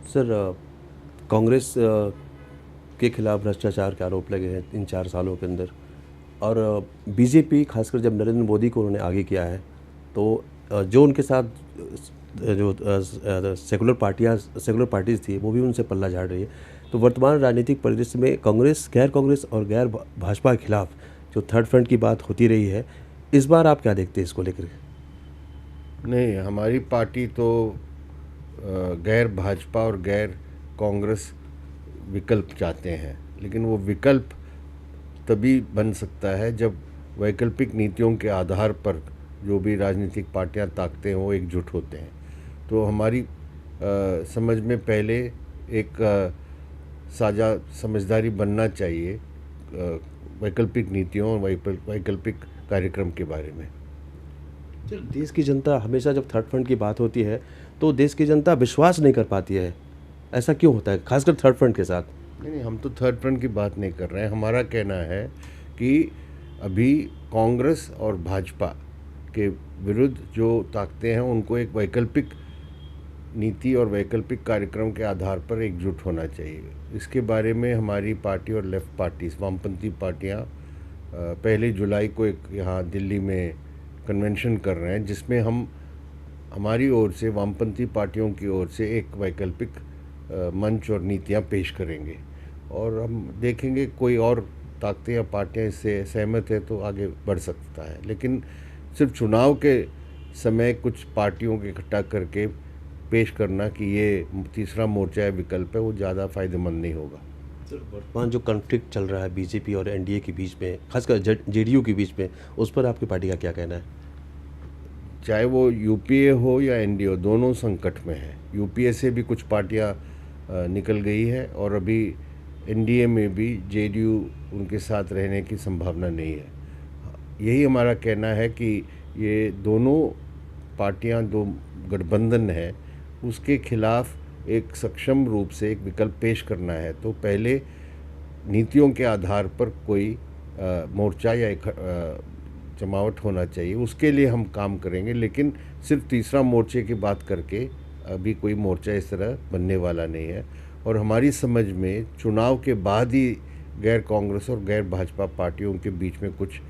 Sir, Congress के खिलाफ भ्रष्टाचार के आरोप लगे हैं इन 4 सालों के अंदर। और बीजेपी खासकर जब नरेंद्र मोदी को उन्होंने आगे किया है तो जो उनके साथ जो सेकुलर पार्टीज़ थी वो भी उनसे पल्ला झाड़ रही है। तो वर्तमान राजनीतिक परिदृश्य में कांग्रेस और गैर भाजपा के खिलाफ जो थर्ड फ्रंट की बात होती रही है, इस बार आप क्या देखते हैं इसको लेकर? नहीं, हमारी पार्टी तो गैर भाजपा और गैर कांग्रेस विकल्प चाहते हैं, लेकिन वो विकल्प तभी बन सकता है जब वैकल्पिक नीतियों के आधार पर जो भी राजनीतिक पार्टियां ताकते हैं वो एकजुट होते हैं। तो हमारी समझ में पहले एक साझा समझदारी बनना चाहिए वैकल्पिक नीतियों और वैकल्पिक कार्यक्रम के बारे में। सर, देश की जनता हमेशा जब थर्ड फ्रंट की बात होती है तो देश की जनता विश्वास नहीं कर पाती है। ऐसा क्यों होता है, खासकर थर्ड फ्रंट के साथ? नहीं, हम तो थर्ड फ्रंट की बात नहीं कर रहे हैं। हमारा कहना है कि अभी कांग्रेस और भाजपा के विरुद्ध जो ताकतें हैं उनको एक वैकल्पिक नीति और वैकल्पिक कार्यक्रम के आधार पर एकजुट होना चाहिए। इसके बारे में हमारी पार्टी और लेफ़्ट पार्टीज, वामपंथी पार्टियां 1 जुलाई को एक यहाँ दिल्ली में कन्वेंशन कर रहे हैं, जिसमें हम हमारी ओर से, वामपंथी पार्टियों की ओर से एक वैकल्पिक मंच और नीतियां पेश करेंगे। और हम देखेंगे कोई और ताकतें या पार्टियां इससे सहमत है तो आगे बढ़ सकता है। लेकिन सिर्फ चुनाव के समय कुछ पार्टियों को इकट्ठा करके पेश करना कि ये तीसरा मोर्चा या विकल्प है, वो ज़्यादा फ़ायदेमंद नहीं होगा। सर, वर्तमान जो कॉन्फ्लिक्ट चल रहा है बीजेपी और एनडीए के बीच में, खासकर जेडीयू के बीच में, उस पर आपकी पार्टी का क्या कहना है? चाहे वो यूपीए हो या एनडीए हो, दोनों संकट में है। यूपीए से भी कुछ पार्टियां निकल गई है और अभी एनडीए में भी जेडीयू उनके साथ रहने की संभावना नहीं है। यही हमारा कहना है कि ये दोनों पार्टियां, दो गठबंधन है, उसके खिलाफ एक सक्षम रूप से एक विकल्प पेश करना है। तो पहले नीतियों के आधार पर कोई मोर्चा या एक जमावट होना चाहिए, उसके लिए हम काम करेंगे। लेकिन सिर्फ तीसरा मोर्चे की बात करके अभी कोई मोर्चा इस तरह बनने वाला नहीं है। और हमारी समझ में चुनाव के बाद ही गैर कांग्रेस और गैर भाजपा पार्टियों के बीच में कुछ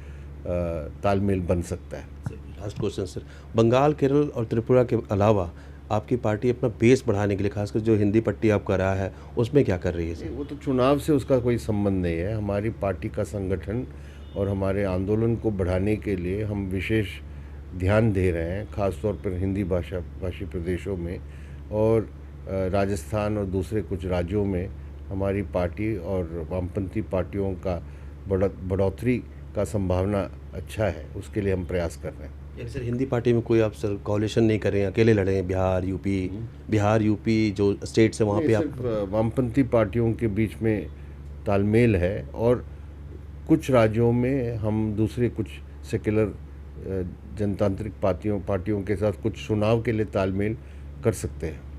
तालमेल बन सकता है। Last question sir, Bengal, Kerala और त्रिपुरा के अलावा आपकी पार्टी अपना बेस बढ़ाने के लिए, खासकर जो हिंदी पट्टी आप कर रहा है, उसमें क्या कर रही है सर? वो तो चुनाव से उसका कोई संबंध नहीं है। हमारी पार्टी का संगठन और हमारे आंदोलन को बढ़ाने के लिए हम विशेष ध्यान दे रहे हैं, ख़ासतौर पर हिंदी भाषी प्रदेशों में और राजस्थान और दूसरे कुछ राज्यों में हमारी पार्टी और वामपंथी पार्टियों का बढ़ोतरी का संभावना अच्छा है। उसके लिए हम प्रयास कर रहे हैं। यानी सर, हिंदी पार्टी में कोई आप सर कोalition नहीं कर रहे हैं, अकेले लड़े हैं? बिहार यूपी जो स्टेट्स है वहाँ पे आप? सिर्फ वामपंथी पार्टियों के बीच में तालमेल है और कुछ राज्यों में हम दूसरे कुछ सेक्युलर जनतांत्रिक पार्टियों के साथ कुछ चुनाव के लिए तालमेल कर सकते हैं।